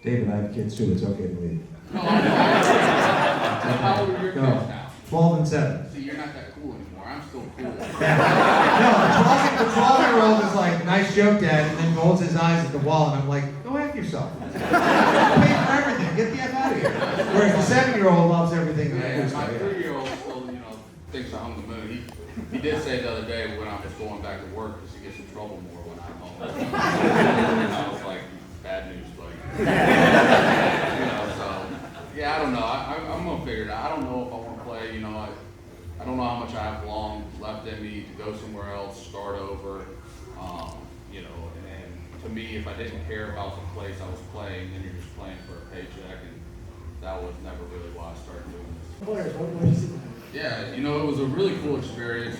David, I have kids too, it's okay to leave. No, how old are your kids now? 12 and 7. See, you're not that cool anymore. I'm still cool. Yeah. No, the 12-year-old is like, nice joke, Dad, and then rolls his eyes at the wall, and I'm like, go F yourself. Pay for everything, get the F out of here. Whereas the 7-year-old loves everything. Yeah, my 3-year-old still, thinks I'm the moon. He did say the other day when I was going back to work because he gets in trouble more when I'm home. I was like, bad news, buddy. So, yeah, I don't know. I'm going to figure it out. I don't know if I want to play, I don't know how much I have long left in me to go somewhere else, start over, and to me, if I didn't care about the place I was playing, then you're just playing for a paycheck, and that was never really why I started doing this. Yeah, it was a really cool experience.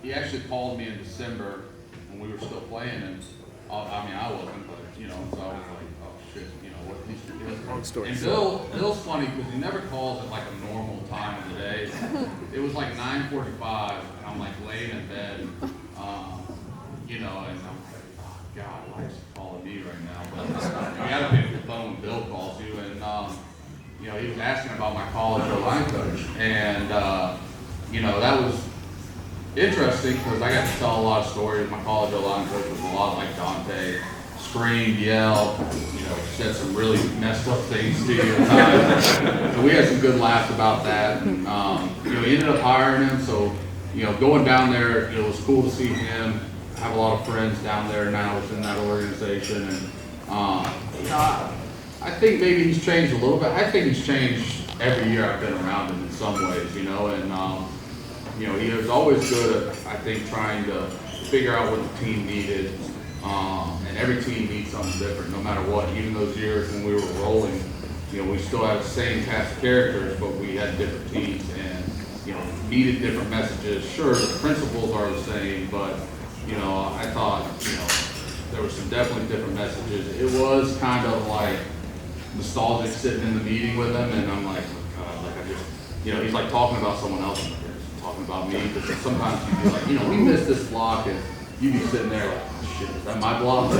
He actually called me in December when we were still playing, and I wasn't, but so I was like, oh shit, what he's doing. Long story. And Bill's funny because he never calls at like a normal time of the day. It was like 9:45, and I'm like laying in bed, and I'm like, oh God, why is he calling me right now? But you gotta pick up the phone when Bill calls you, and he was asking about my college O-line coach, and that was interesting because I got to tell a lot of stories. My college O-line coach was a lot like Dante, screamed, yelled, said some really messed up things to you at times. So we had some good laughs about that, and he ended up hiring him. So going down there, it was cool to see him. I have a lot of friends down there now within that organization, and I think maybe he's changed a little bit. I think he's changed every year I've been around him in some ways, and he was always good at, I think, trying to figure out what the team needed, and every team needs something different, no matter what. Even those years when we were rolling, we still had the same cast of characters, but we had different teams and, needed different messages. Sure, the principles are the same, but, I thought, there were some definitely different messages. It was kind of like nostalgic sitting in the meeting with him, and I'm like, oh God, like I just, he's like talking about someone else, and talking about me, because sometimes you'd be like, we missed this block, and you'd be sitting there like, oh, shit, is that my block?